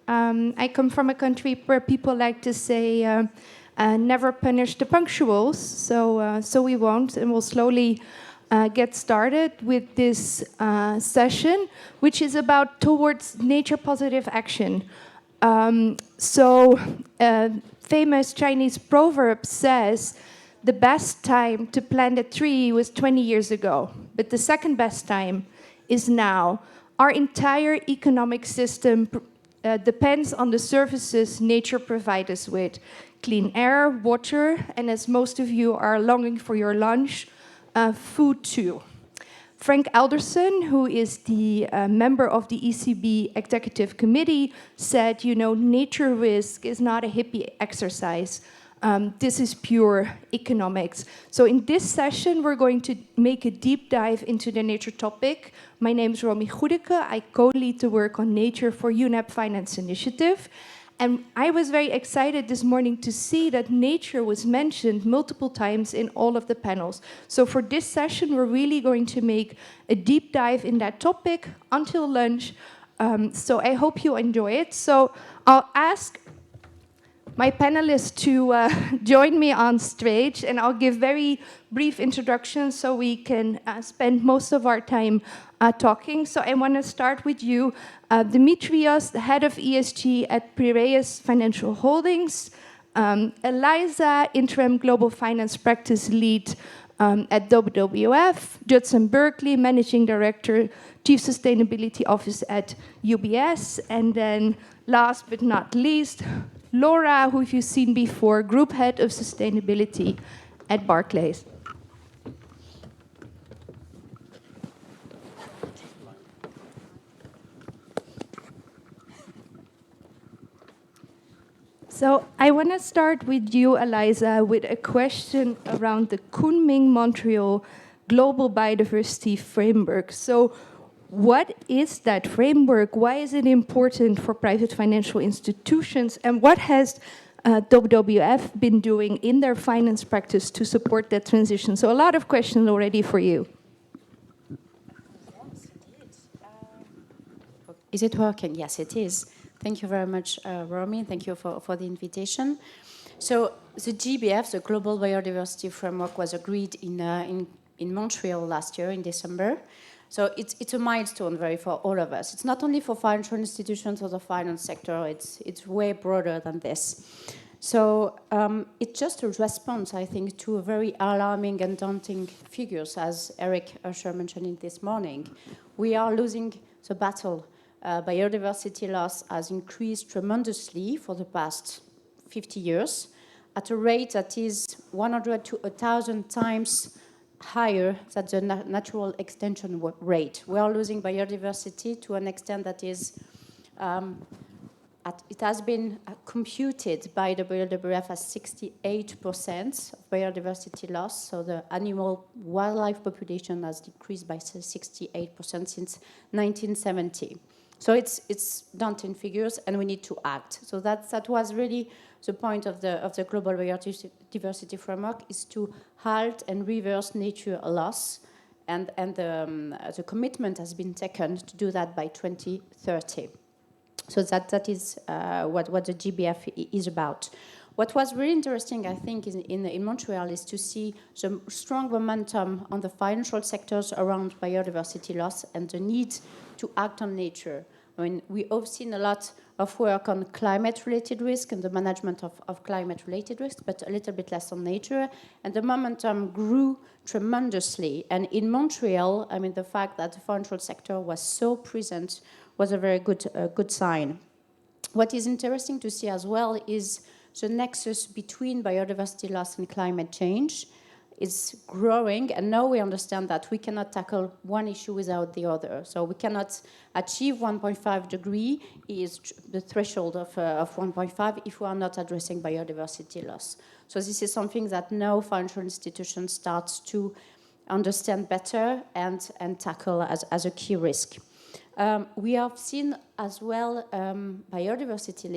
I come from a country where people like to say, never punish the punctuals, so we won't, and we'll slowly get started with this session, which is about towards nature positive action. Famous Chinese proverb says, the best time to plant a tree was 20 years ago, but the second best time is now. Our entire economic system depends on the services nature provides us with. Clean air, water, and as most of you are longing for your lunch, food too. Frank Alderson, who is the member of the ECB Executive Committee, said, nature risk is not a hippie exercise. This is pure economics. So in this session, we're going to make a deep dive into the nature topic. My name is Romie Goedicke. I co-lead the work on nature for UNEP Finance Initiative. And I was very excited this morning to see that nature was mentioned multiple times in all of the panels. So for this session, we're really going to make a deep dive in that topic until lunch. So I hope you enjoy it. So I'll ask my panelists to join me on stage, and I'll give very brief introductions so we can spend most of our time talking. So I want to start with you, Dimitrios, the head of ESG at Piraeus Financial Holdings, Elisa, Interim Global Finance Practice Lead at WWF, Judson Berkey, Managing Director, Chief Sustainability Officer at UBS, and then last but not least, Laura, who you've seen before, Group Head of Sustainability at Barclays. So I want to start with you, Elisa, with a question around the Kunming-Montreal Global Biodiversity Framework. So what is that framework? Why is it important for private financial institutions? And what has WWF been doing in their finance practice to support that transition? So a lot of questions already for you. Yes, it is. Is it working? Yes, it is. Thank you very much, Romie. Thank you for the invitation. So the GBF, the Global Biodiversity Framework, was agreed in Montreal last year in December. So it's a milestone for all of us. It's not only for financial institutions or the finance sector, it's way broader than this. So it's just a response, I think, to a very alarming and daunting figures, as Eric Usher mentioned this morning. We are losing the battle. Biodiversity loss has increased tremendously for the past 50 years at a rate that is 100 to 1,000 times higher than the natural extinction rate. We are losing biodiversity to an extent that is, it has been computed by the WWF as 68% of biodiversity loss. So the animal wildlife population has decreased by 68% since 1970. So it's daunting figures, and we need to act. So that was really the point of the Global Biodiversity Framework, is to halt and reverse nature loss, and the commitment has been taken to do that by 2030. So that is what the GBF is about. What was really interesting, I think, in Montreal is to see the strong momentum on the financial sectors around biodiversity loss and the need to act on nature. I mean, we have seen a lot of work on climate-related risk and the management of climate-related risk, but a little bit less on nature. And the momentum grew tremendously. And in Montreal, I mean, the fact that the financial sector was so present was a very good sign. What is interesting to see as well is the nexus between biodiversity loss and climate change is growing, and now we understand that we cannot tackle one issue without the other. So we cannot achieve 1.5 degree is the threshold of 1.5 if we are not addressing biodiversity loss. So this is something that now financial institutions start to understand better and tackle as a key risk. We have seen as well biodiversity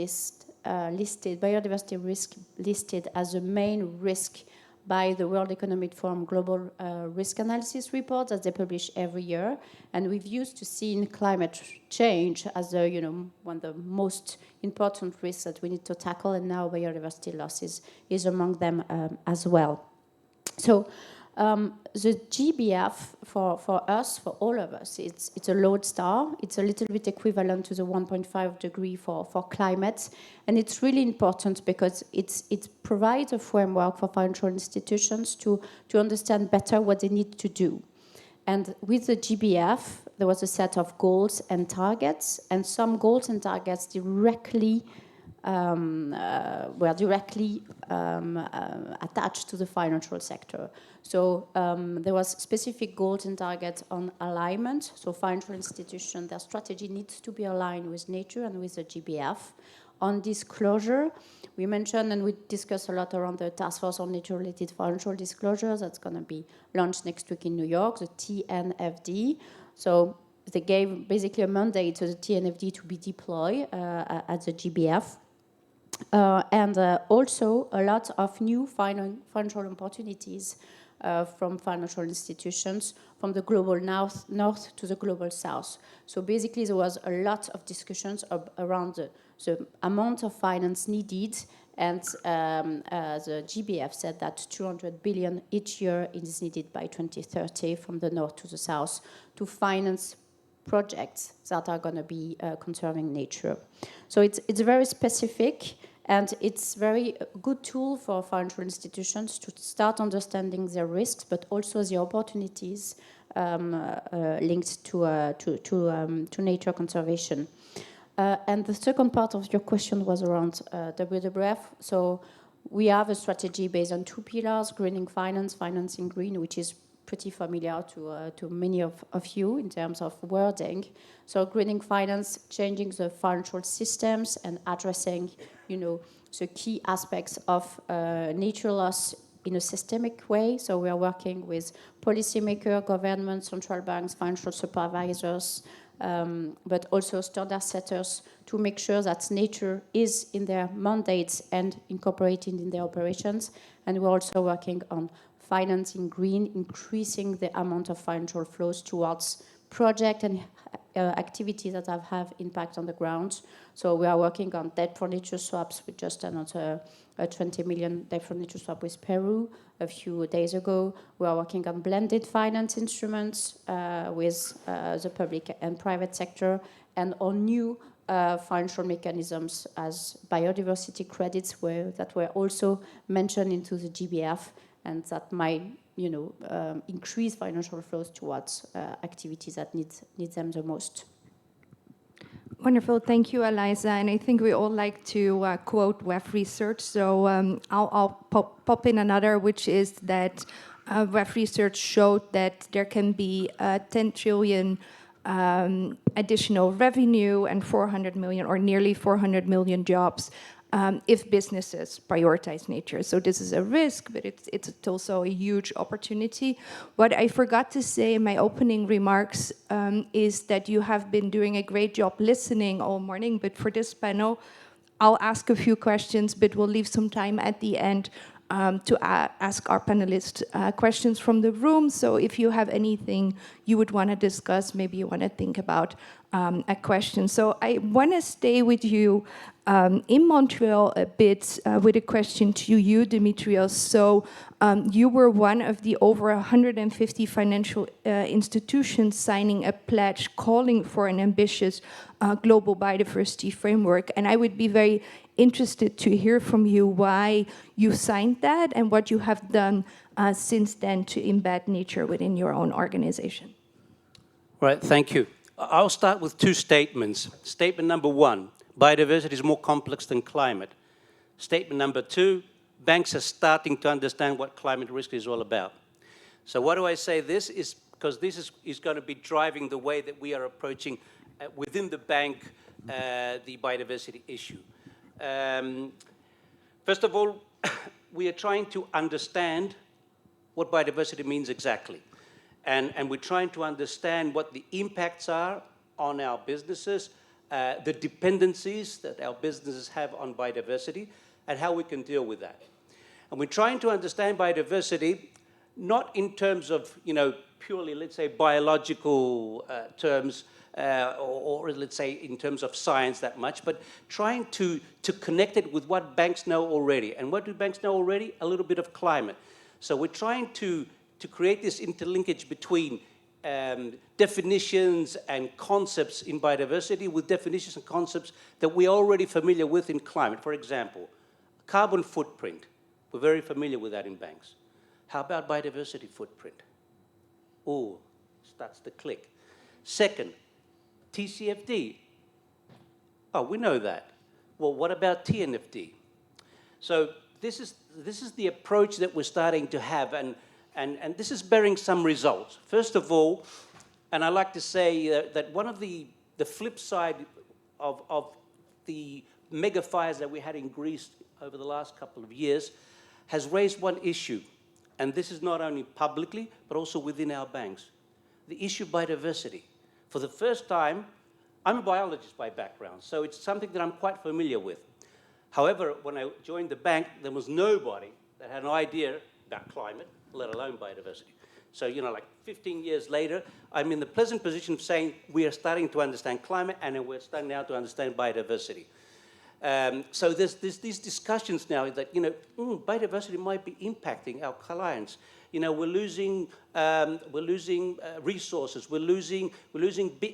risk listed as a main risk by the World Economic Forum Global Risk Analysis report that they publish every year. And we've used to see climate change as a, one of the most important risks that we need to tackle, and now biodiversity loss is among them as well. So the GBF for us, for all of us, it's a lodestar. It's a little bit equivalent to the 1.5 degree for climate. And it's really important because it provides a framework for financial institutions to understand better what they need to do. And with the GBF, there was a set of goals and targets, and some goals and targets directly were directly attached to the financial sector. So there was specific goals and targets on alignment. So financial institutions, their strategy needs to be aligned with nature and with the GBF. On disclosure, we mentioned and we discussed a lot around the Task Force on Nature-Related Financial Disclosures. That's going to be launched next week in New York, the TNFD. So they gave basically a mandate to the TNFD to be deployed at the GBF. And also a lot of new financial opportunities from financial institutions from the global north to the global south. So basically there was a lot of discussions around the amount of finance needed, and the GBF said that 200 billion each year is needed by 2030 from the north to the south to finance projects that are going to be conserving nature. So it's very specific, and it's very good tool for financial institutions to start understanding their risks, but also the opportunities linked to nature conservation. And the second part of your question was around WWF. So we have a strategy based on two pillars: greening finance, financing green, which is pretty familiar to many of you in terms of wording. So greening finance, changing the financial systems and addressing, the key aspects of nature loss in a systemic way. So we are working with policymakers, governments, central banks, financial supervisors, but also standard setters to make sure that nature is in their mandates and incorporated in their operations. And we're also working on financing green, increasing the amount of financial flows towards projects and activities that have impact on the ground. So we are working on debt for nature swaps. We just announced a 20 million debt for nature swap with Peru a few days ago. We are working on blended finance instruments with the public and private sector, and on new financial mechanisms as biodiversity credits that were also mentioned into the GBF, and that might increase financial flows towards activities that need them the most. Wonderful, thank you, Elisa. And I think we all like to quote WEF research. So I'll pop in another, which is that WEF research showed that there can be 10 trillion additional revenue and 400 million or nearly 400 million jobs if businesses prioritize nature. So this is a risk, but it's also a huge opportunity. What I forgot to say in my opening remarks is that you have been doing a great job listening all morning, but for this panel, I'll ask a few questions, but we'll leave some time at the end to ask our panelists questions from the room. So if you have anything you would want to discuss, maybe you want to think about a question. So I want to stay with you in Montreal a bit with a question to you, Dimitrios. So you were one of the over 150 financial institutions signing a pledge calling for an ambitious global biodiversity framework. And I would be very interested to hear from you why you signed that and what you have done since then to embed nature within your own organization. Right, thank you. I'll start with two statements. Statement number one, biodiversity is more complex than climate. Statement number two, banks are starting to understand what climate risk is all about. So why do I say this? Is because this is going to be driving the way that we are approaching within the bank the biodiversity issue. First of all, we are trying to understand what biodiversity means exactly. And we're trying to understand what the impacts are on our businesses, the dependencies that our businesses have on biodiversity, and how we can deal with that. And we're trying to understand biodiversity not in terms of, purely, let's say, biological terms, or let's say in terms of science that much, but trying to connect it with what banks know already. And what do banks know already? A little bit of climate. So we're trying to create this interlinkage between definitions and concepts in biodiversity with definitions and concepts that we're already familiar with in climate. For example, carbon footprint. We're very familiar with that in banks. How about biodiversity footprint? Oh, starts to click. Second, TCFD. Oh, we know that. Well, what about TNFD? So this is the approach that we're starting to have, and this is bearing some results. First of all, and I like to say that one of the flip side of the mega fires that we had in Greece over the last couple of years has raised one issue, and this is not only publicly, but also within our banks. The issue of biodiversity. For the first time, I'm a biologist by background, so it's something that I'm quite familiar with. However, when I joined the bank, there was nobody that had an idea about climate, let alone biodiversity. So, like 15 years later, I'm in the pleasant position of saying we are starting to understand climate, and we're starting now to understand biodiversity. So there's these discussions now that, biodiversity might be impacting our clients. We're losing resources. We're losing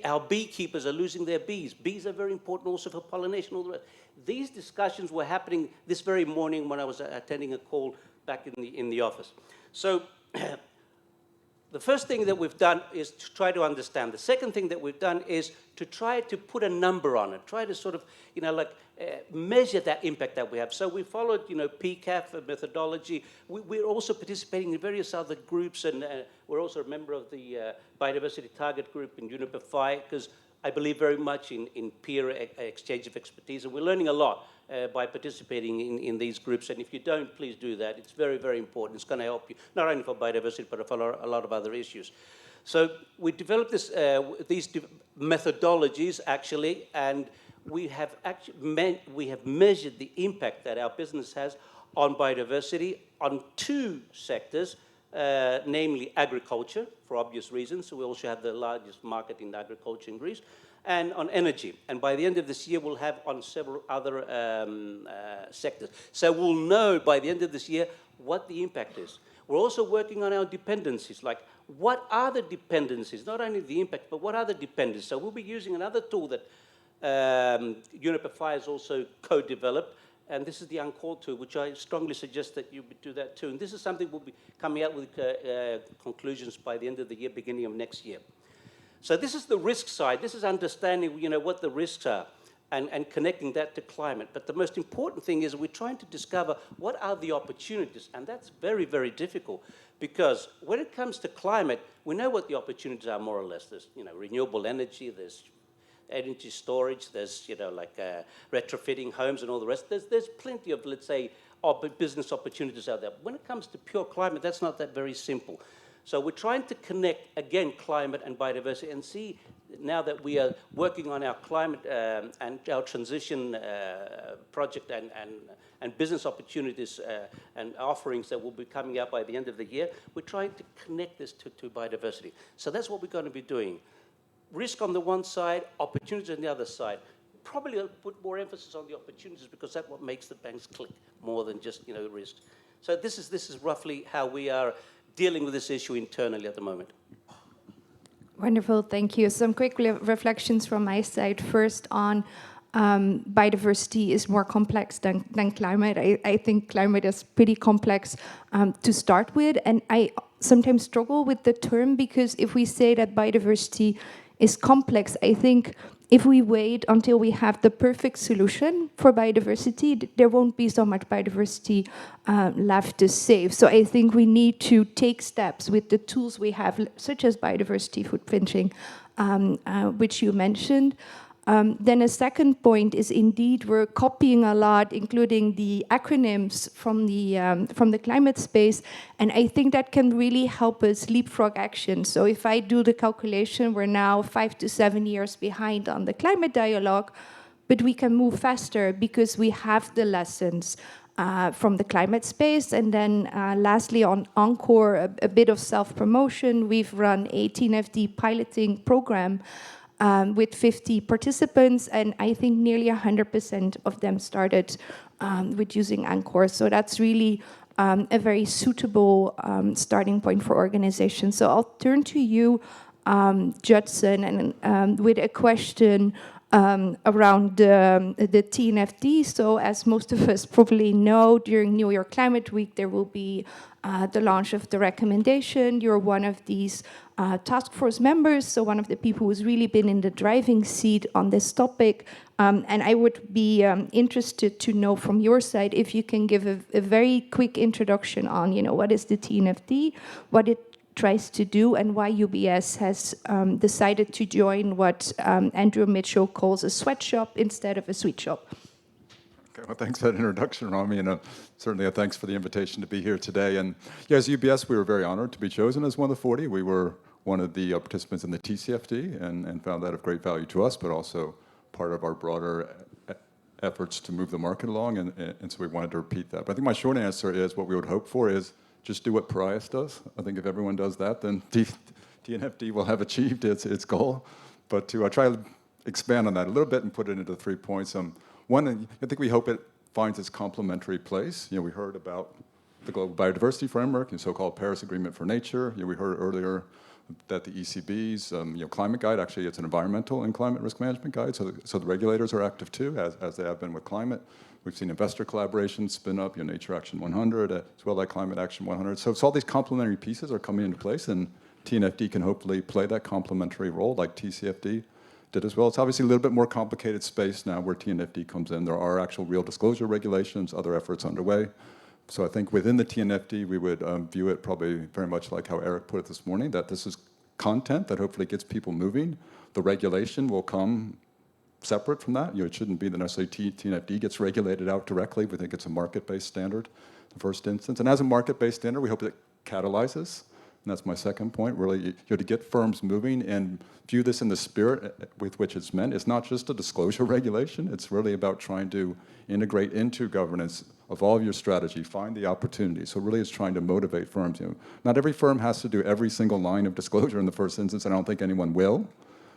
our beekeepers are losing their bees. Bees are very important also for pollination. All the rest. These discussions were happening this very morning when I was attending a call back in the office. So the first thing that we've done is to try to understand. The second thing that we've done is to try to put a number on it, try to sort of, measure that impact that we have. So we followed, PCAF methodology. We're also participating in various other groups, and we're also a member of the Biodiversity Target Group in UNEP, because I believe very much in peer exchange of expertise, and we're learning a lot by participating in these groups. And if you don't, please do that. It's very, very important. It's going to help you, not only for biodiversity, but for a lot of other issues. So we developed these methodologies, actually, and we have measured the impact that our business has on biodiversity on two sectors, namely agriculture, for obvious reasons. So we also have the largest market in agriculture in Greece, and on energy. And by the end of this year, we'll have on several other sectors. So we'll know by the end of this year what the impact is. We're also working on our dependencies, like what are the dependencies, not only the impact, but what are the dependencies. So we'll be using another tool that UNEP has also co-developed, and this is the Uncalled tool, which I strongly suggest that you do that too. And this is something we'll be coming out with conclusions by the end of the year, beginning of next year. So this is the risk side. This is understanding, what the risks are and connecting that to climate. But the most important thing is we're trying to discover what are the opportunities, and that's very, very difficult, because when it comes to climate, we know what the opportunities are more or less. There's, renewable energy, there's energy storage, there's, retrofitting homes and all the rest. There's plenty of, let's say, business opportunities out there. When it comes to pure climate, that's not that very simple. So we're trying to connect, again, climate and biodiversity, and see now that we are working on our climate and our transition project and business opportunities and offerings that will be coming out by the end of the year, we're trying to connect this to biodiversity. So that's what we're going to be doing. Risk on the one side, opportunities on the other side. Probably I'll put more emphasis on the opportunities, because that's what makes the banks click more than just, risks. So this is roughly how we are dealing with this issue internally at the moment. Wonderful, thank you. Some quick reflections from my side. First on biodiversity is more complex than climate. I think climate is pretty complex to start with, and I sometimes struggle with the term, because if we say that biodiversity is complex, I think if we wait until we have the perfect solution for biodiversity, there won't be so much biodiversity left to save. So I think we need to take steps with the tools we have, such as biodiversity footprinting, which you mentioned. Then a second point is, indeed, we're copying a lot, including the acronyms from the climate space, and I think that can really help us leapfrog action. So if I do the calculation, we're now 5 to 7 years behind on the climate dialogue, but we can move faster because we have the lessons from the climate space. And then lastly, on Encore, a bit of self-promotion. We've run a TNFD piloting program with 50 participants, and I think nearly 100% of them started with using Encore. So that's really a very suitable starting point for organizations. So I'll turn to you, Judson, and with a question around the TNFD. So as most of us probably know, during New York Climate Week, there will be the launch of the recommendation. You're one of these task force members, so one of the people who's really been in the driving seat on this topic. And I would be interested to know from your side if you can give a very quick introduction on, what is the TNFD, what it tries to do, and why UBS has decided to join what Andrew Mitchell calls a sweatshop instead of a sweet shop. Okay, well, thanks for that introduction, Romie, and certainly a thanks for the invitation to be here today. And yeah, as UBS, we were very honored to be chosen as one of the 40. We were one of the participants in the TCFD and found that of great value to us, but also part of our broader efforts to move the market along, and so we wanted to repeat that. But I think my short answer is what we would hope for is just do what Piraeus does. I think if everyone does that, then TNFD will have achieved its goal. But to try to expand on that a little bit and put it into 3 points. One, I think we hope it finds its complementary place. We heard about the Global Biodiversity Framework and so-called Paris Agreement for Nature. We heard earlier that the ECB's climate guide, actually it's an environmental and climate risk management guide, so the regulators are active too, as they have been with climate. We've seen investor collaborations spin up, Nature Action 100, as well as Climate Action 100. So all these complementary pieces are coming into place, and TNFD can hopefully play that complementary role like TCFD did as well. It's obviously a little bit more complicated space now where TNFD comes in. There are actual real disclosure regulations, other efforts underway. So I think within the TNFD, we would view it probably very much like how Eric put it this morning, that this is content that hopefully gets people moving. The regulation will come separate from that. It shouldn't be that necessarily TNFD gets regulated out directly. We think it's a market-based standard in the first instance. And as a market-based standard, we hope it catalyzes. And that's my second point, really, to get firms moving and view this in the spirit with which it's meant. It's not just a disclosure regulation. It's really about trying to integrate into governance, evolve your strategy, find the opportunity. So really it's trying to motivate firms. Not every firm has to do every single line of disclosure in the first instance, and I don't think anyone will.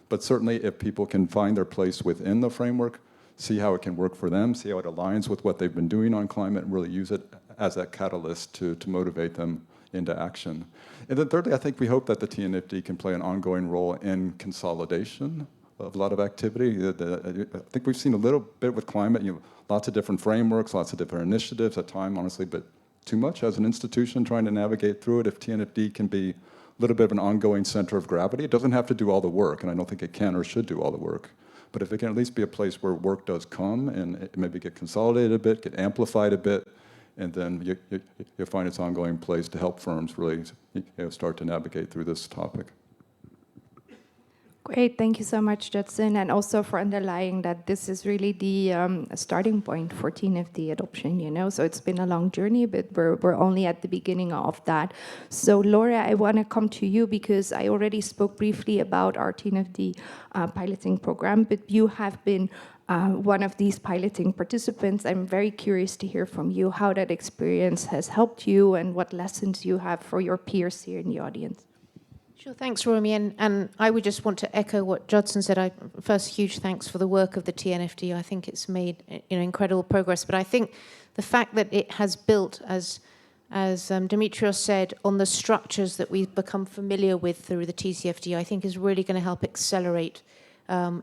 But certainly if people can find their place within the framework, see how it can work for them, see how it aligns with what they've been doing on climate, and really use it as that catalyst to motivate them into action. And then thirdly, I think we hope that the TNFD can play an ongoing role in consolidation of a lot of activity. I think we've seen a little bit with climate, lots of different frameworks, lots of different initiatives at times, honestly, but too much as an institution trying to navigate through it. If TNFD can be a little bit of an ongoing center of gravity, it doesn't have to do all the work, and I don't think it can or should do all the work. But if it can at least be a place where work does come and it maybe get consolidated a bit, get amplified a bit, and then you find its ongoing place to help firms really start to navigate through this topic. Great, thank you so much, Judson, and also for underlying that this is really the starting point for TNFD adoption, So it's been a long journey, but we're only at the beginning of that. So Laura, I want to come to you because I already spoke briefly about our TNFD piloting program, but you have been one of these piloting participants. I'm very curious to hear from you how that experience has helped you and what lessons you have for your peers here in the audience. Sure, thanks, Romie. And I would just want to echo what Judson said. First, huge thanks for the work of the TNFD. I think it's made incredible progress. But I think the fact that it has built, as Dimitrios said, on the structures that we've become familiar with through the TCFD, I think is really going to help accelerate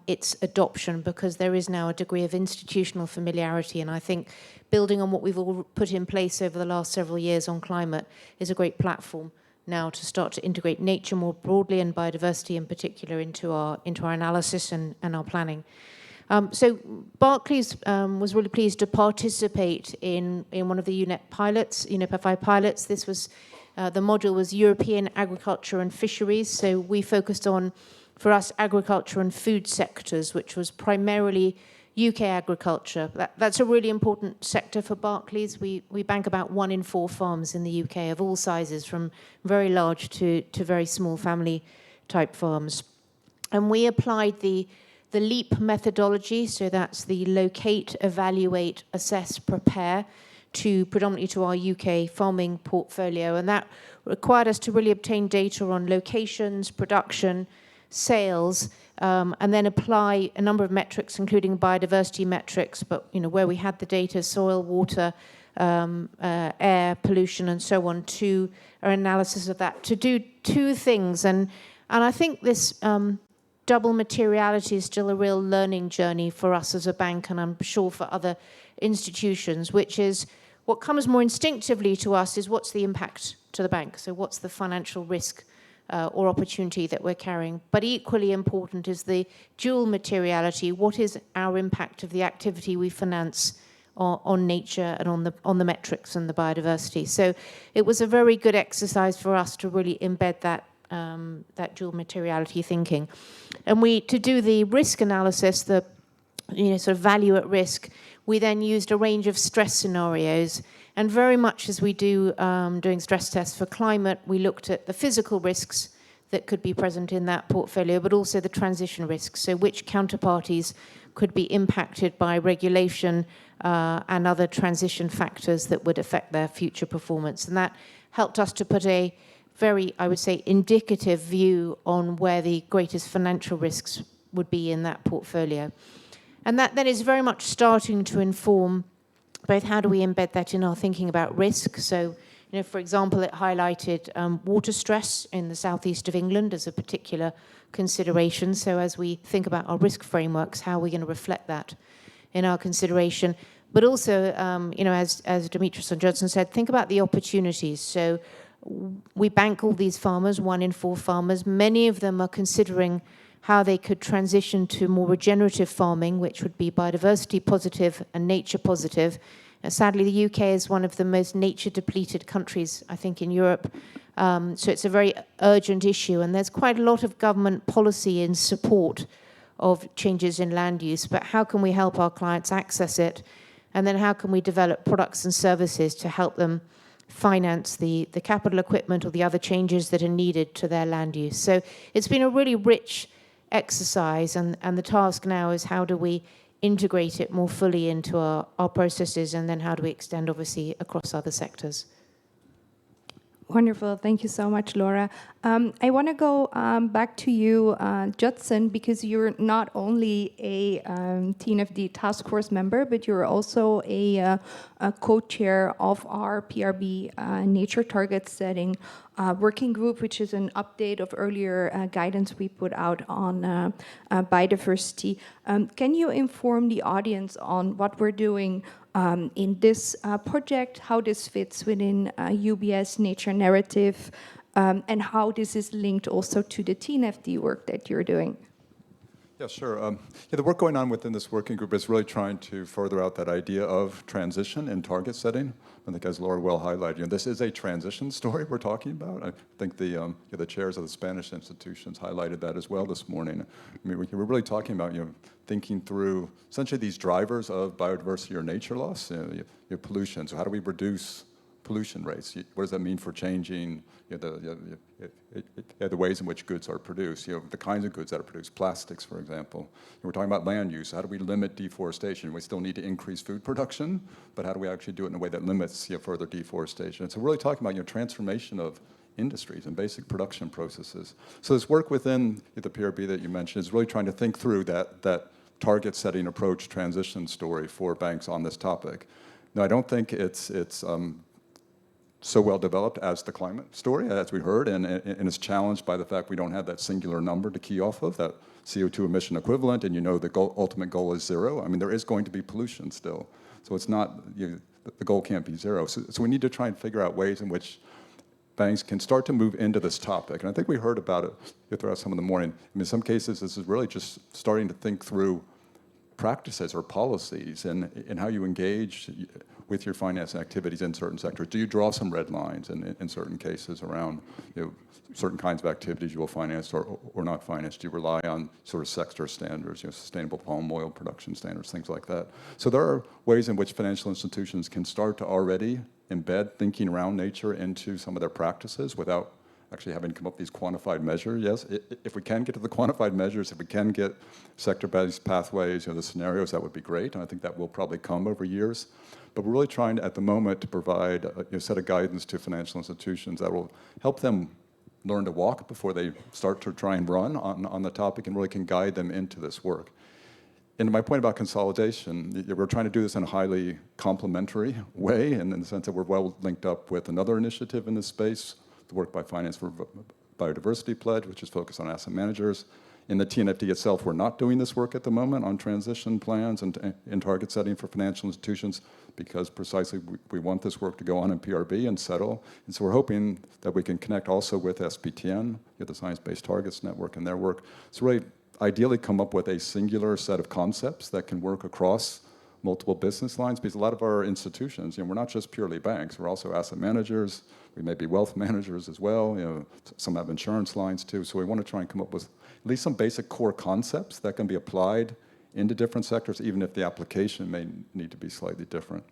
its adoption, because there is now a degree of institutional familiarity. And I think building on what we've all put in place over the last several years on climate is a great platform now to start to integrate nature more broadly and biodiversity in particular into our analysis and our planning. So Barclays was really pleased to participate in one of the UNEP pilots, UNEP FI pilots. This was, the module was European agriculture and fisheries. So we focused on, for us, agriculture and food sectors, which was primarily UK agriculture. That's a really important sector for Barclays. We bank about 1 in 4 farms in the UK of all sizes, from very large to very small family type farms. And we applied the LEAP methodology, so that's the locate, evaluate, assess, prepare, predominantly to our UK farming portfolio, and that required us to really obtain data on locations, production, sales, and then apply a number of metrics, including biodiversity metrics, but where we had the data, soil, water, air, pollution, and so on, to our analysis of that, to do two things. And I think this double materiality is still a real learning journey for us as a bank, and I'm sure for other institutions, which is what comes more instinctively to us is what's the impact to the bank? So what's the financial risk or opportunity that we're carrying? But equally important is the dual materiality. What is our impact of the activity we finance on nature and on the metrics and the biodiversity? So it was a very good exercise for us to really embed that dual materiality thinking. And to do the risk analysis, the sort of value at risk, we then used a range of stress scenarios. And very much as we do doing stress tests for climate, we looked at the physical risks that could be present in that portfolio, but also the transition risks. So which counterparties could be impacted by regulation and other transition factors that would affect their future performance. And that helped us to put a very, I would say, indicative view on where the greatest financial risks would be in that portfolio. And that then is very much starting to inform both how do we embed that in our thinking about risk. So, for example, it highlighted water stress in the southeast of England as a particular consideration. So as we think about our risk frameworks, how are we going to reflect that in our consideration? But also, as Dimitrios and Judson said, think about the opportunities. So we bank all these farmers, 1 in 4 farmers. Many of them are considering how they could transition to more regenerative farming, which would be biodiversity positive and nature positive. Sadly, the UK is one of the most nature-depleted countries, I think, in Europe. So it's a very urgent issue, and there's quite a lot of government policy in support of changes in land use. But how can we help our clients access it? And then how can we develop products and services to help them finance the capital equipment or the other changes that are needed to their land use? So it's been a really rich exercise, and the task now is how do we integrate it more fully into our processes, and then how do we extend, obviously, across other sectors. Wonderful. Thank you so much, Laura. I want to go back to you, Judson, because you're not only a TNFD task force member, but you're also a co-chair of our PRB nature target setting working group, which is an update of earlier guidance we put out on biodiversity. Can you inform the audience on what we're doing in this project, how this fits within UBS nature narrative, and how this is linked also to the TNFD work that you're doing? Yeah, sure. The work going on within this working group is really trying to further out that idea of transition and target setting. I think, as Laura well highlighted, this is a transition story we're talking about. I think the chairs of the Spanish institutions highlighted that as well this morning. I mean, we're really talking about thinking through essentially these drivers of biodiversity or nature loss, pollution. So how do we reduce pollution rates? What does that mean for changing the ways in which goods are produced, the kinds of goods that are produced, plastics, for example. We're talking about land use. How do we limit deforestation? We still need to increase food production, but how do we actually do it in a way that limits further deforestation? So we're really talking about transformation of industries and basic production processes. So this work within the PRB that you mentioned is really trying to think through that target setting approach transition story for banks on this topic. Now, I don't think it's so well developed as the climate story, as we heard, and it's challenged by the fact we don't have that singular number to key off of, that CO2 emission equivalent, and the ultimate goal is 0. I mean, there is going to be pollution still. So it's not, the goal can't be 0. So we need to try and figure out ways in which banks can start to move into this topic. And I think we heard about it throughout some of the morning. I mean, in some cases, this is really just starting to think through practices or policies and how you engage with your financing activities in certain sectors. Do you draw some red lines in certain cases around certain kinds of activities you will finance or not finance? Do you rely on sort of sector standards, sustainable palm oil production standards, things like that? So there are ways in which financial institutions can start to already embed thinking around nature into some of their practices without actually having come up with these quantified measures. Yes, if we can get to the quantified measures, if we can get sector-based pathways, the scenarios, that would be great. And I think that will probably come over years. But we're really trying at the moment to provide a set of guidance to financial institutions that will help them learn to walk before they start to try and run on the topic, and really can guide them into this work. And my point about consolidation, we're trying to do this in a highly complementary way, and in the sense that we're well linked up with another initiative in this space, the work by Finance for Biodiversity Pledge, which is focused on asset managers. In the TNFD itself, we're not doing this work at the moment on transition plans and target setting for financial institutions, because precisely we want this work to go on in PRB and settle. And so we're hoping that we can connect also with SBTN, the Science Based Targets Network, and their work. So really, ideally come up with a singular set of concepts that can work across multiple business lines, because a lot of our institutions, we're not just purely banks, we're also asset managers, we may be wealth managers as well, some have insurance lines too, so we want to try and come up with at least some basic core concepts that can be applied into different sectors, even if the application may need to be slightly different.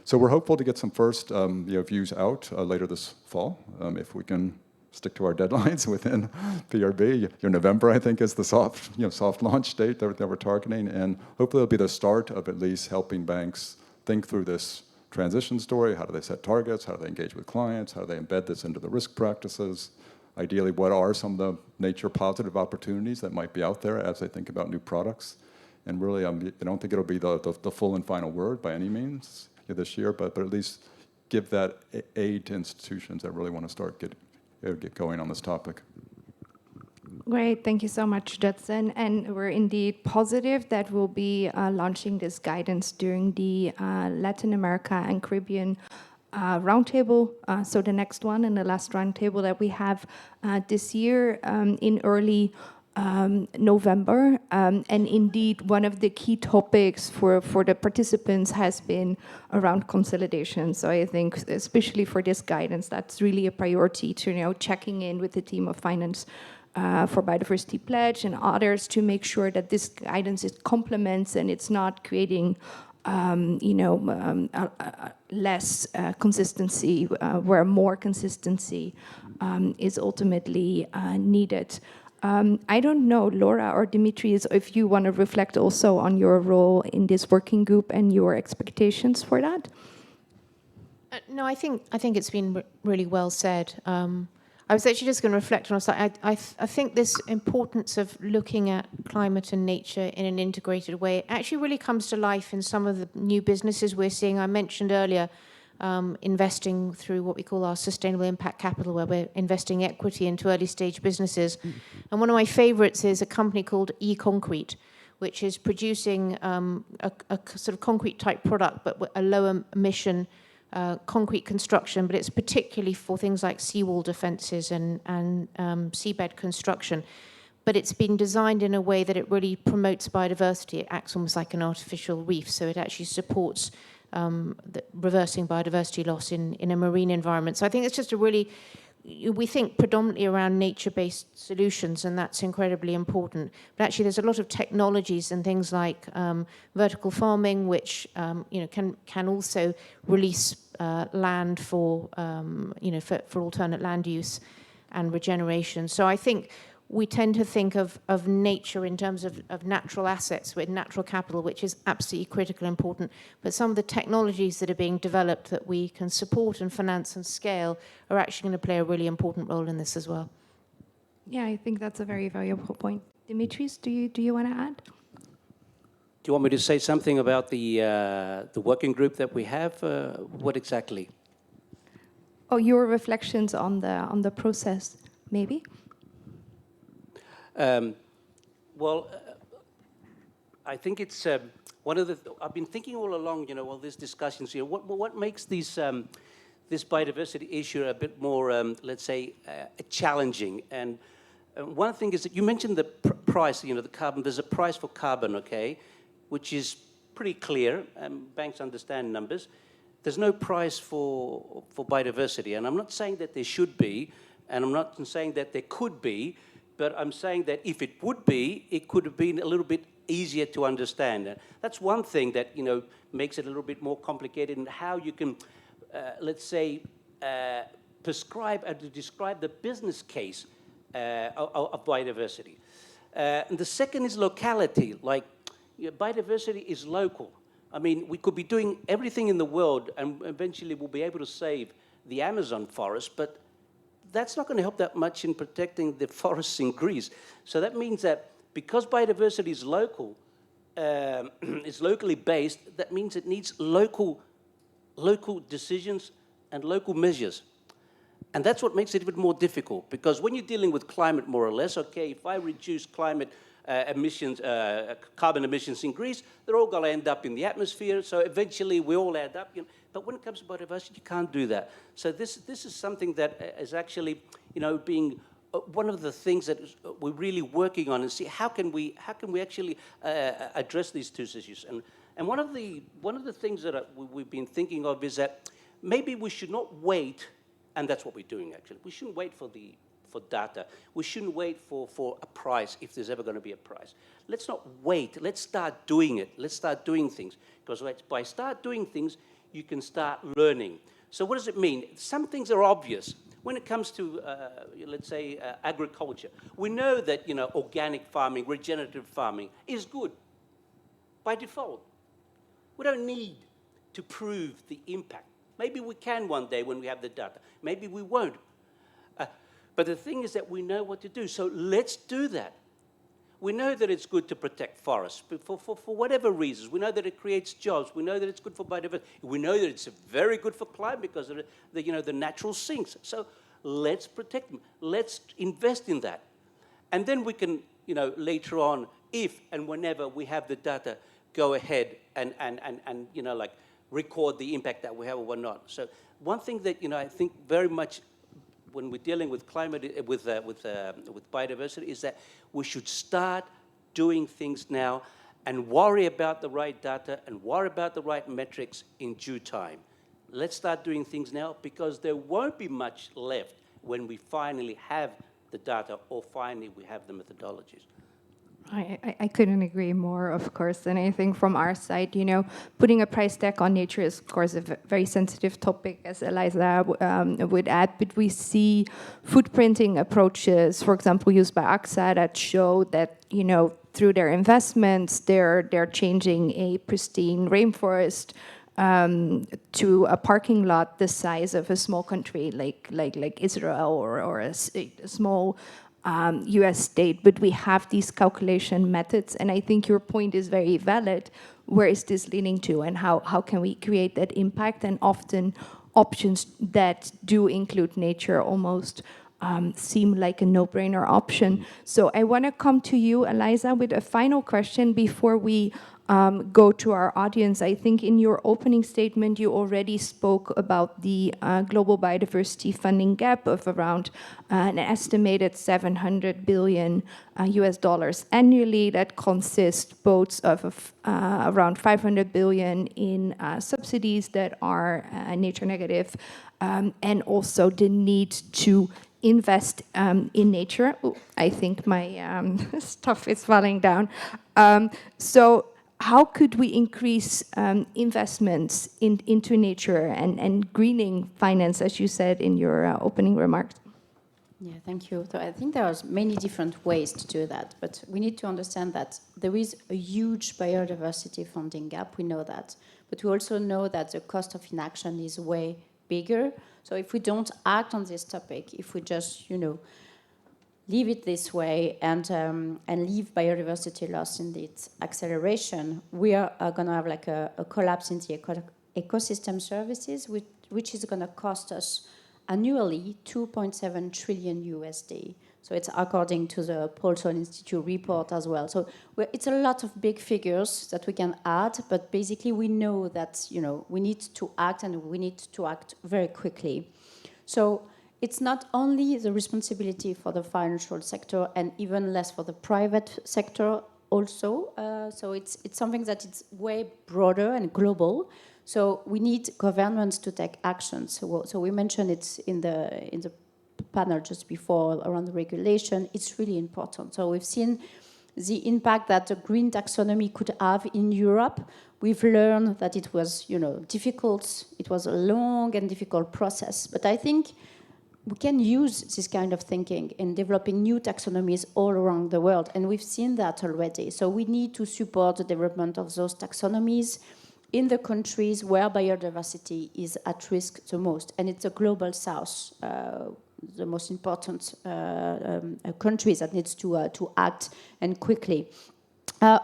So we're hopeful to get some first views out later this fall, if we can stick to our deadlines within PRB. November, I think, is the soft launch date that we're targeting, and hopefully it'll be the start of at least helping banks think through this transition story. How do they set targets? How do they engage with clients? How do they embed this into the risk practices? Ideally, what are some of the nature positive opportunities that might be out there as they think about new products? And really, I don't think it'll be the full and final word by any means this year, but at least give that aid to institutions that really want to start get going on this topic. Great, thank you so much, Judson. And we're indeed positive that we'll be launching this guidance during the Latin America and Caribbean roundtable. So the next one and the last roundtable that we have this year in early November. And indeed, one of the key topics for the participants has been around consolidation. So I think, especially for this guidance, that's really a priority to checking in with the team of Finance for Biodiversity Pledge and others to make sure that this guidance is complements and it's not creating less consistency where more consistency is ultimately needed. I don't know, Laura or Dimitrios, if you want to reflect also on your role in this working group and your expectations for that. No, I think it's been really well said. I was actually just going to reflect on it. I think this importance of looking at climate and nature in an integrated way actually really comes to life in some of the new businesses we're seeing. I mentioned earlier investing through what we call our sustainable impact capital, where we're investing equity into early stage businesses. And one of my favorites is a company called eConcrete, which is producing a sort of concrete type product, but a lower emission concrete construction, but it's particularly for things like seawall defenses and seabed construction. But it's been designed in a way that it really promotes biodiversity. It acts almost like an artificial reef, so it actually supports reversing biodiversity loss in a marine environment. So I think it's just we think predominantly around nature-based solutions, and that's incredibly important. But actually, there's a lot of technologies and things like vertical farming, which can also release land for alternate land use and regeneration. So I think we tend to think of nature in terms of natural assets with natural capital, which is absolutely critical and important. But some of the technologies that are being developed that we can support and finance and scale are actually going to play a really important role in this as well. Yeah, I think that's a very valuable point. Dimitrios, do you want to add? Do you want me to say something about the working group that we have? What exactly? Oh, your reflections on the process, maybe? I think it's one of the. I've been thinking all along, all these discussions here. What makes this biodiversity issue a bit more, let's say, challenging? And one thing is that you mentioned the price. The carbon. There's a price for carbon, okay, which is pretty clear. Banks understand numbers. There's no price for biodiversity, and I'm not saying that there should be, and I'm not saying that there could be. But I'm saying that if it would be, it could have been a little bit easier to understand. That's one thing that makes it a little bit more complicated, and how you can, let's say, prescribe and to describe the business case of biodiversity. And the second is locality. Like, biodiversity is local. I mean, we could be doing everything in the world, and eventually we'll be able to save the Amazon forest, but that's not going to help that much in protecting the forests in Greece. So that means that because biodiversity is local, is locally based, that means it needs local decisions and local measures. And that's what makes it a bit more difficult, because when you're dealing with climate, more or less, okay, if I reduce climate emissions, carbon emissions in Greece, they're all going to end up in the atmosphere, so eventually we all add up. You know, but when it comes to biodiversity, you can't do that. So this is something that is actually, you know, being one of the things that we're really working on, and see how can we actually address these two issues. And one of the things that we've been thinking of is that maybe we should not wait, and that's what we're doing actually. We shouldn't wait for data. We shouldn't wait for a price, if there's ever going to be a price. Let's not wait. Let's start doing it. Let's start doing things. Because by start doing things, you can start learning. So what does it mean? Some things are obvious. When it comes to, let's say, agriculture, we know that, you know, organic farming, regenerative farming is good by default. We don't need to prove the impact. Maybe we can one day when we have the data. Maybe we won't. But the thing is that we know what to do, so let's do that. We know that it's good to protect forests for whatever reasons. We know that it creates jobs. We know that it's good for biodiversity. We know that it's very good for climate because of the natural sinks. So let's protect them. Let's invest in that. And then we can, you know, later on, if and whenever we have the data, go ahead and you know, like, record the impact that we have or whatnot. So one thing that, you know, I think very much when we're dealing with climate, with biodiversity, is that we should start doing things now and worry about the right data and worry about the right metrics in due time. Let's start doing things now, because there won't be much left when we finally have the data or finally we have the methodologies. I couldn't agree more, of course. And I think from our side, you know, putting a price tag on nature is, of course, a very sensitive topic, as Elisa would add. But we see footprinting approaches, for example, used by AXA, that show that, you know, through their investments, they're changing a pristine rainforest to a parking lot the size of a small country like Israel or a small US state, but we have these calculation methods, and I think your point is very valid. Where is this leading to, and how can we create that impact? And often options that do include nature almost seem like a no-brainer option. So I want to come to you, Elisa, with a final question before we go to our audience. I think in your opening statement, you already spoke about the global biodiversity funding gap of around an estimated $700 billion US dollars annually. That consists both of around $500 billion in subsidies that are nature negative, and also the need to invest in nature. Ooh, I think my stuff is falling down. So how could we increase investments into nature and greening finance, as you said in your opening remarks? Yeah, thank you. So I think there are many different ways to do that, but we need to understand that there is a huge biodiversity funding gap. We know that, but we also know that the cost of inaction is way bigger. So if we don't act on this topic, if we just, you know, leave it this way and leave biodiversity loss in its acceleration, we are going to have like a collapse in the ecosystem services, which is going to cost us annually 2.7 trillion USD. So it's according to the Paulson Institute report as well. So it's a lot of big figures that we can add, but basically we know that, you know, we need to act, and we need to act very quickly. So it's not only the responsibility for the financial sector, and even less for the private sector also. So it's something that it's way broader and global. So we need governments to take action. So we mentioned it in the panel just before around the regulation. It's really important. So we've seen the impact that the green taxonomy could have in Europe. We've learned that it was, you know, difficult. It was a long and difficult process. But I think we can use this kind of thinking in developing new taxonomies all around the world, and we've seen that already. So we need to support the development of those taxonomies in the countries where biodiversity is at risk the most, and it's the global south, the most important countries that needs to act, and quickly.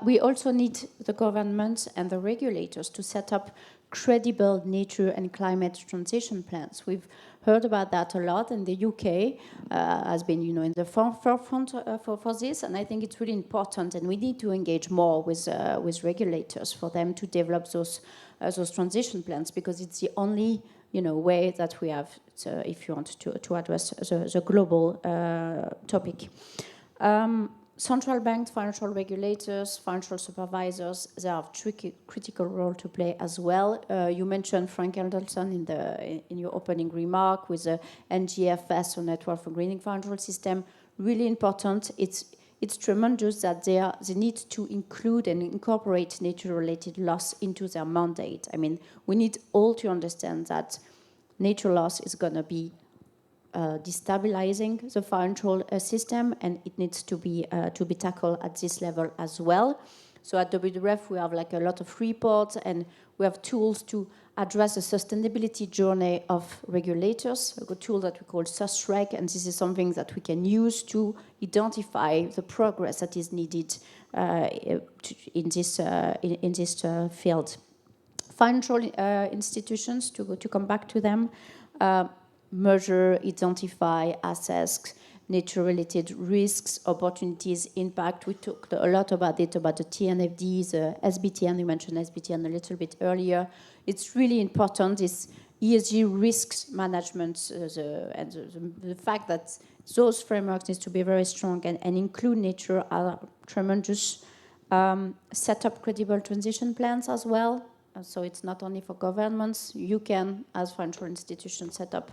We also need the governments and the regulators to set up credible nature and climate transition plans. We've heard about that a lot, and the UK has been, in the forefront for this, and I think it's really important, and we need to engage more with regulators for them to develop those transition plans, because it's the only way that we have, if you want to address the global topic. Central banks, financial regulators, financial supervisors, they have a critical role to play as well. You mentioned Frank Elderson in your opening remark with the NGFS, or Network for Greening Financial System. Really important. It's tremendous that they need to include and incorporate nature-related loss into their mandate. I mean, we need all to understand that nature loss is going to be destabilizing the financial system, and it needs to be tackled at this level as well. So at WWF we have like a lot of reports, and we have tools to address the sustainability journey of regulators. A good tool that we call SUSREG, and this is something that we can use to identify the progress that is needed in this field. Financial institutions, to come back to them, measure, identify, assess nature-related risks, opportunities, impact. We talked a lot about it, about the TNFD, the SBTN. You mentioned SBTN a little bit earlier. It's really important, this ESG risks management, and the fact that those frameworks need to be very strong and include nature are tremendous. Set up credible transition plans as well. So it's not only for governments. You can, as financial institutions, set up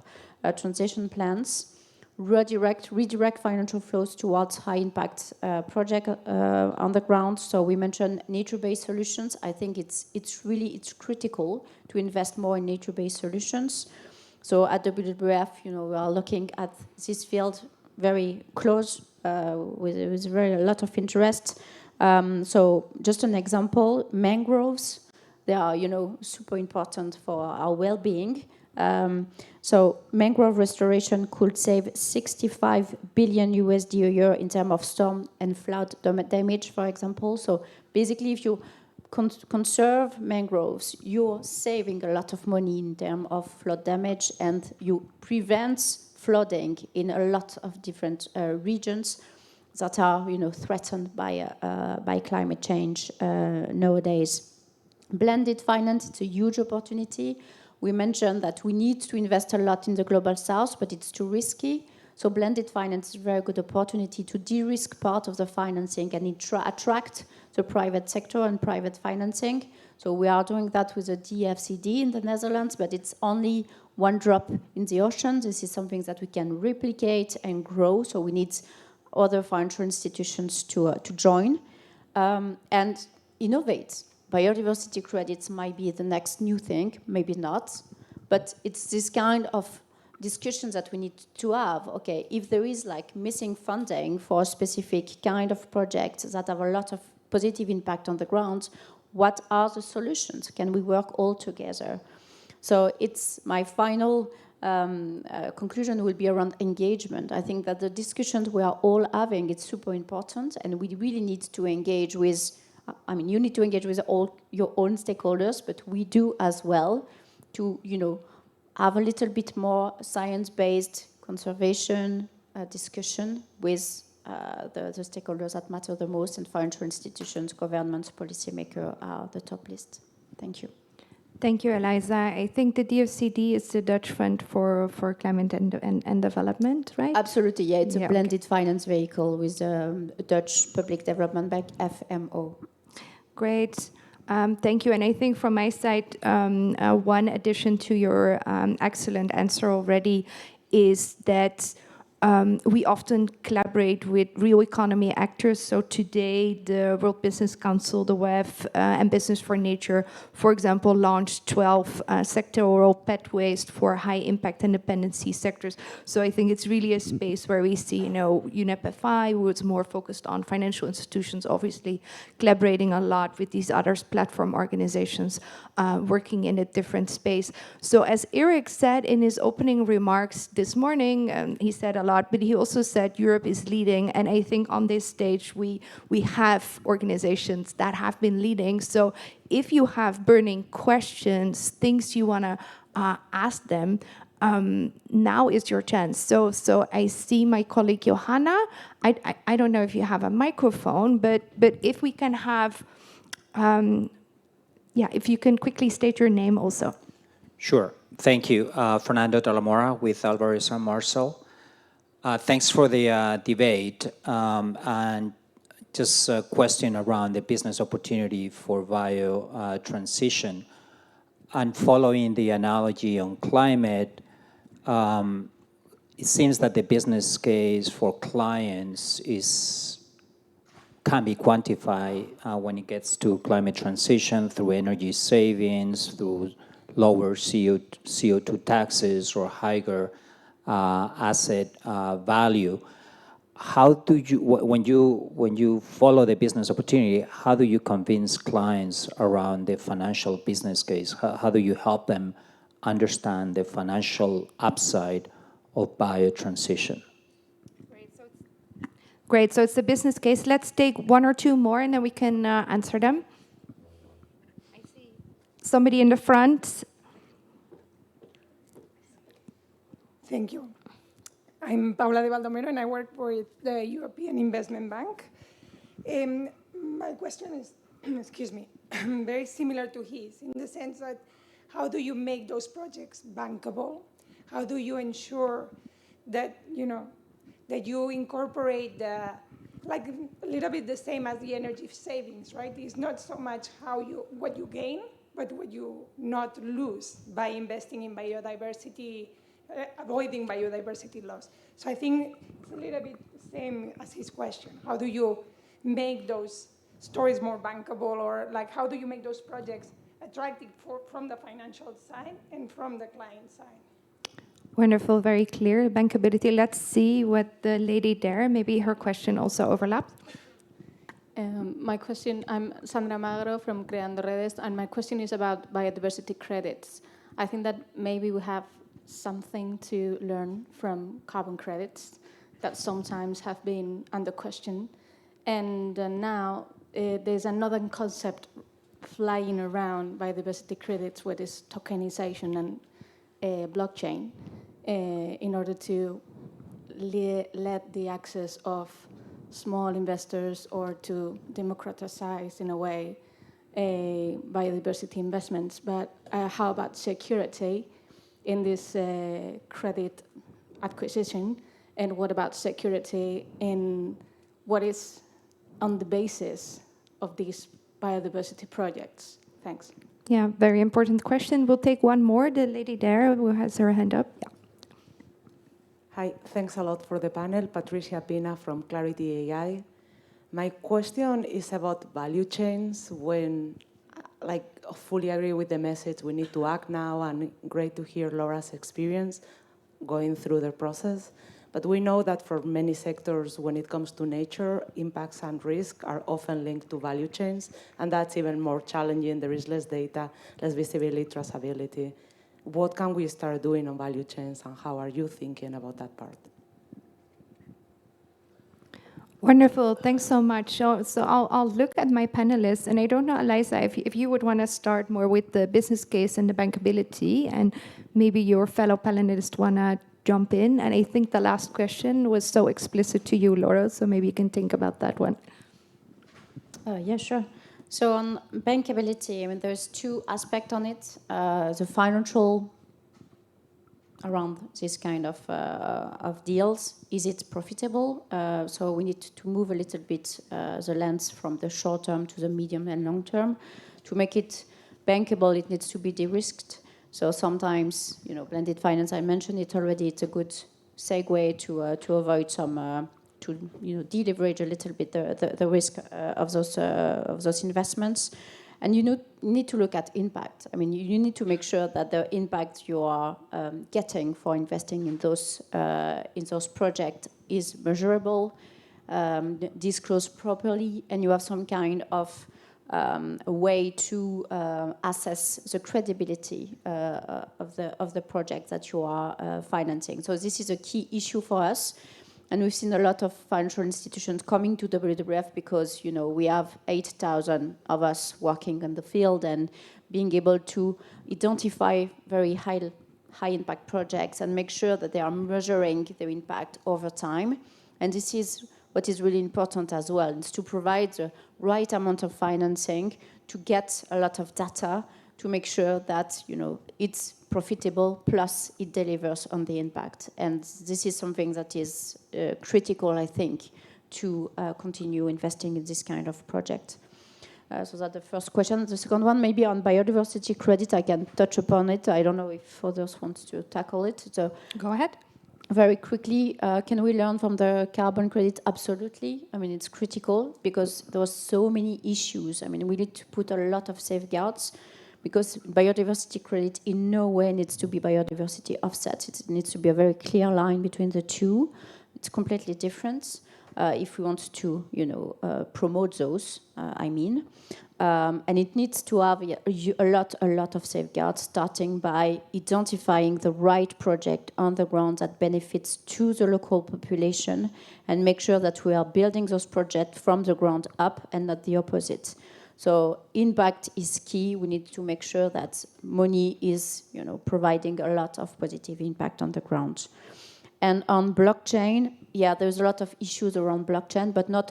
transition plans. Redirect financial flows towards high-impact project on the ground. So we mentioned nature-based solutions. I think it's critical to invest more in nature-based solutions. So at WWF, we are looking at this field very close with a lot of interest. So just an example, mangroves. They are, super important for our well-being. So mangrove restoration could save $65 billion a year in terms of storm and flood damage, for example. So basically, if you conserve mangroves, you're saving a lot of money in terms of flood damage, and you prevent flooding in a lot of different regions that are, threatened by climate change nowadays. Blended finance, it's a huge opportunity. We mentioned that we need to invest a lot in the global south, but it's too risky. So blended finance is a very good opportunity to de-risk part of the financing and attract the private sector and private financing. So we are doing that with the DFCD in the Netherlands, but it's only one drop in the ocean. This is something that we can replicate and grow. So we need other financial institutions to join and innovate. Biodiversity credits might be the next new thing, maybe not, but it's this kind of discussions that we need to have. Okay, if there is like missing funding for a specific kind of project that have a lot of positive impact on the ground, what are the solutions? Can we work all together? So it's my final conclusion will be around engagement. I think that the discussions we are all having, it's super important, and we really need to engage with, you need to engage with all your own stakeholders, but we do as well to, have a little bit more science-based conservation discussion with the stakeholders that matter the most, and financial institutions, governments, policymakers are the top list. Thank you. Thank you, Elisa. I think the DFCD is the Dutch Fund for Climate and Development, right? Absolutely, yeah. It's a blended finance vehicle with Dutch Public Development Bank, FMO. Great. Thank you. And I think from my side, one addition to your excellent answer already is that we often collaborate with real economy actors. So today, the World Business Council, the WEF, and Business for Nature, for example, launched 12 sectoral pathways for high impact and dependency sectors. So I think it's really a space where we see, UNEP FI, was more focused on financial institutions, obviously collaborating a lot with these other platform organizations, working in a different space. So as Eric said in his opening remarks this morning, he said a lot, but he also said Europe is leading, and I think on this stage we have organizations that have been leading. So if you have burning questions, things you want to ask them, now is your chance. So I see my colleague Johanna. I don't know if you have a microphone, but if we can have, if you can quickly state your name also. Sure. Thank you. Fernando Talamora with Alvarez and Marcel. Thanks for the debate. And just a question around the business opportunity for bio transition. And following the analogy on climate, it seems that the business case for clients can be quantified when it gets to climate transition through energy savings, through lower CO2 taxes or higher asset value. How do you, when you follow the business opportunity, how do you convince clients around the financial business case? How do you help them understand the financial upside of biotransition? Great, so it's the business case. Let's take one or two more and then we can answer them. I see somebody in the front. Thank you. I'm Paula de Baldomero and I work for the European Investment Bank. My question is, excuse me, very similar to his, in the sense that how do you make those projects bankable? How do you ensure that, that you incorporate like a little bit the same as the energy savings, right? It's not so much what you gain, but what you not lose by investing in biodiversity, avoiding biodiversity loss. So I think it's a little bit the same as his question. How do you make those stories more bankable, or like how do you make those projects attractive from the financial side and from the client side? Wonderful, very clear. Bankability. Let's see what the lady there, maybe her question also overlaps. My question, I'm Sandra Magro from Creando Redes, and my question is about biodiversity credits. I think that maybe we have something to learn from carbon credits that sometimes have been under question. And now there's another concept flying around biodiversity credits, where is tokenization and blockchain, in order to let the access of small investors or to democratize, in a way, biodiversity investments. But how about security in this credit acquisition? And what about security in what is on the basis of these biodiversity projects? Thanks. Yeah, very important question. We'll take one more. The lady there who has her hand up. Yeah. Hi, thanks a lot for the panel. Patricia Pina from Clarity AI. My question is about value chains. When, I fully agree with the message, we need to act now, and great to hear Laura's experience going through the process. But we know that for many sectors, when it comes to nature, impacts and risk are often linked to value chains, and that's even more challenging. There is less data, less visibility, traceability. What can we start doing on value chains, and how are you thinking about that part? Wonderful, thanks so much. So I'll look at my panelists, and I don't know, Elisa, if you would want to start more with the business case and the bankability, and maybe your fellow panelists want to jump in. And I think the last question was so explicit to you, Laura, so maybe you can think about that one. Yeah, sure. So on bankability, I mean, there's two aspects on it. The financial around this kind of deals. Is it profitable? So we need to move a little bit the lens from the short term to the medium and long term. To make it bankable, it needs to be de-risked. So sometimes, blended finance, I mentioned it already, it's a good segue to avoid some to deleverage a little bit the risk of those investments. And you need to look at impact. I mean, you need to make sure that the impact you are getting for investing in those projects is measurable, disclosed properly, and you have some kind of a way to assess the credibility of the project that you are financing. So this is a key issue for us. And we've seen a lot of financial institutions coming to WWF because, we have 8,000 of us working in the field and being able to identify very high impact projects and make sure that they are measuring their impact over time. And this is what is really important as well, is to provide the right amount of financing to get a lot of data to make sure that, it's profitable, plus it delivers on the impact. And this is something that is critical, I think, to continue investing in this kind of project. So that's the first question. The second one, maybe on biodiversity credit, I can touch upon it. I don't know if others want to tackle it. So Go ahead. very quickly, can we learn from the carbon credit? Absolutely. I mean, it's critical because there were so many issues. I mean, we need to put a lot of safeguards, because biodiversity credit in no way needs to be biodiversity offset. It needs to be a very clear line between the two. It's completely different if we want to, promote those, and it needs to have a lot of safeguards, starting by identifying the right project on the ground that benefits to the local population, and make sure that we are building those projects from the ground up and not the opposite. So impact is key. We need to make sure that money is, providing a lot of positive impact on the ground. And on blockchain, there's a lot of issues around blockchain, but not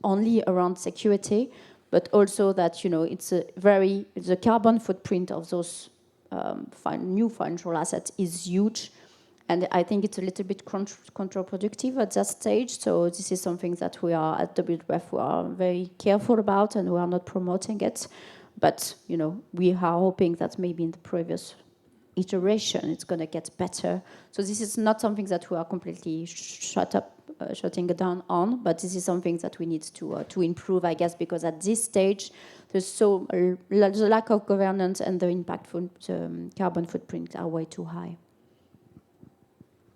only around security, but also that, the carbon footprint of those new financial assets is huge. And I think it's a little bit counterproductive at that stage. So this is something that we are at WWF, we are very careful about, and we are not promoting it. But, we are hoping that maybe in the previous iteration, it's going to get better. So this is not something that we are completely shutting down on, but this is something that we need to improve, I guess, because at this stage, there's the lack of governance and the impact from the carbon footprint are way too high.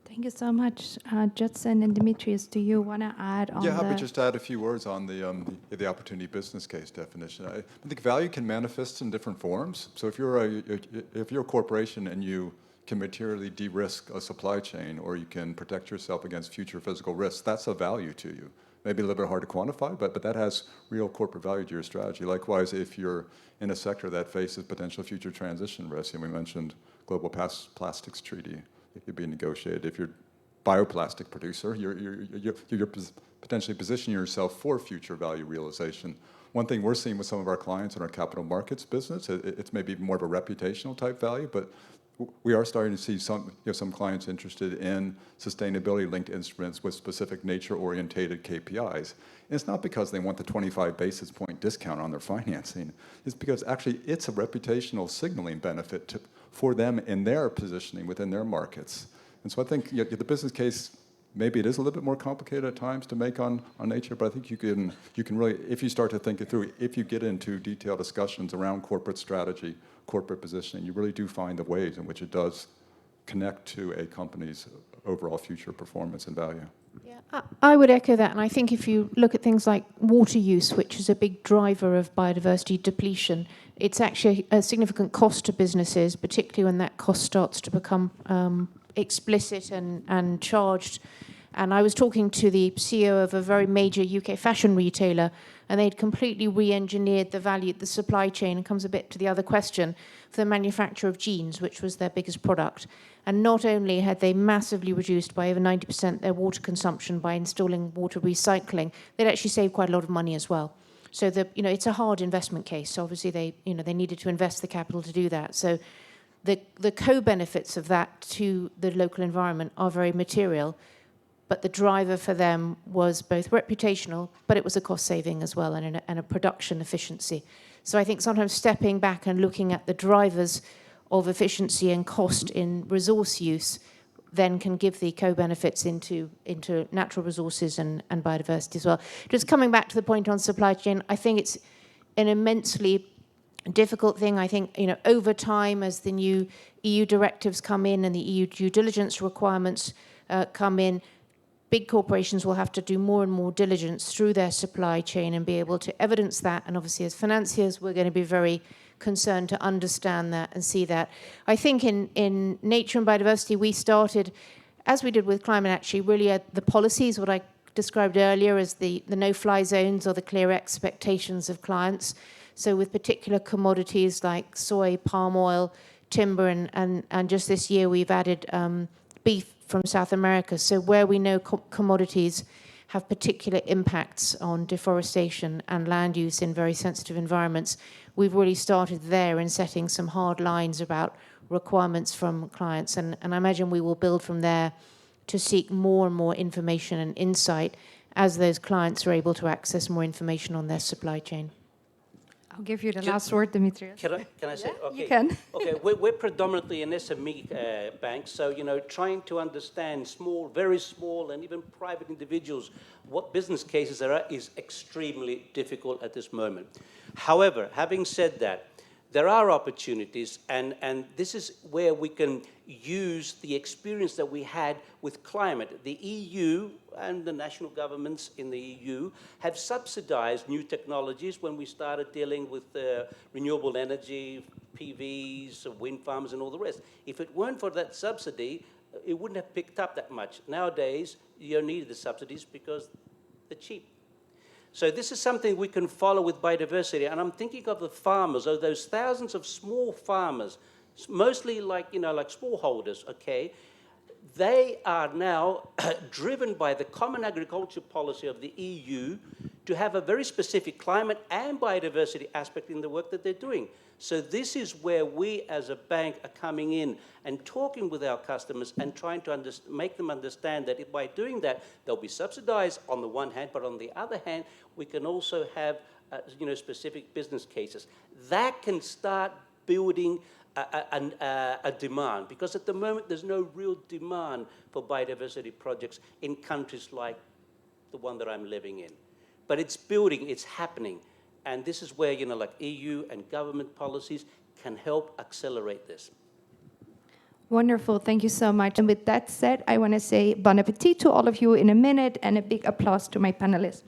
Thank you so much. Judson and Dimitrios, do you want to add on happy just to add a few words on the opportunity business case definition. I think value can manifest in different forms. So if you're a corporation and you can materially de-risk a supply chain, or you can protect yourself against future physical risks, that's a value to you. Maybe a little bit hard to quantify, but that has real corporate value to your strategy. Likewise, if you're in a sector that faces potential future transition risks, and we mentioned Global Plastics Treaty, it could be negotiated. If you're a bioplastic producer, you're potentially positioning yourself for future value realization. One thing we're seeing with some of our clients in our capital markets business, it's maybe more of a reputational type value, but we are starting to see some clients interested in sustainability-linked instruments with specific nature-orientated KPIs. And it's not because they want the 25 basis point discount on their financing. It's because actually it's a reputational signaling benefit for them in their positioning within their markets. And so I think the business case, maybe it is a little bit more complicated at times to make on nature, but I think you can really, if you start to think it through, if you get into detailed discussions around corporate strategy, corporate positioning, you really do find the ways in which it does connect to a company's overall future performance and value. Yeah, I would echo that, and I think if you look at things like water use, which is a big driver of biodiversity depletion, it's actually a significant cost to businesses, particularly when that cost starts to become explicit and charged. And I was talking to the CEO of a very major UK fashion retailer, and they'd completely re-engineered the value, the supply chain, and comes a bit to the other question, for the manufacture of jeans, which was their biggest product. And not only had they massively reduced by over 90% their water consumption by installing water recycling, they'd actually saved quite a lot of money as well. So it's a hard investment case. Obviously, they needed to invest the capital to do that. So the co-benefits of that to the local environment are very material. But the driver for them was both reputational, but it was a cost saving as well, and a production efficiency. So I think sometimes stepping back and looking at the drivers of efficiency and cost in resource use then can give the co-benefits into natural resources and biodiversity as well. Just coming back to the point on supply chain, I think it's an immensely difficult thing. I think, over time, as the new EU directives come in and the EU due diligence requirements come in, big corporations will have to do more and more diligence through their supply chain and be able to evidence that. And obviously, as financiers, we're going to be very concerned to understand that and see that. I think in nature and biodiversity, we started, as we did with climate, actually, really at the policies, what I described earlier as the no-fly zones or the clear expectations of clients. So with particular commodities like soy, palm oil, timber, and just this year we've added beef from South America. So where we know commodities have particular impacts on deforestation and land use in very sensitive environments, we've really started there in setting some hard lines about requirements from clients. And I imagine we will build from there to seek more and more information and insight as those clients are able to access more information on their supply chain. I'll give you the last word, Dimitrios. Can I say? Okay. You can. Okay, we're predominantly an SME bank, so trying to understand small, very small, and even private individuals what business cases there are is extremely difficult at this moment. However, having said that, there are opportunities, and this is where we can use the experience that we had with climate. The EU and the national governments in the EU have subsidized new technologies when we started dealing with renewable energy, PVs, wind farms, and all the rest. If it weren't for that subsidy, it wouldn't have picked up that much. Nowadays, you don't need the subsidies because they're cheap. So this is something we can follow with biodiversity, and I'm thinking of the farmers, of those thousands of small farmers, mostly like smallholders, okay? They are now driven by the common agriculture policy of the EU to have a very specific climate and biodiversity aspect in the work that they're doing. So this is where we as a bank are coming in and talking with our customers and trying to make them understand that by doing that, they'll be subsidized on the one hand, but on the other hand, we can also have specific business cases. That can start building a demand, because at the moment there's no real demand for biodiversity projects in countries like the one that I'm living in. But it's building, it's happening. And this is where, EU and government policies can help accelerate this. Wonderful, thank you so much. And with that said, I want to say bon appetit to all of you in a minute and a big applause to my panelists.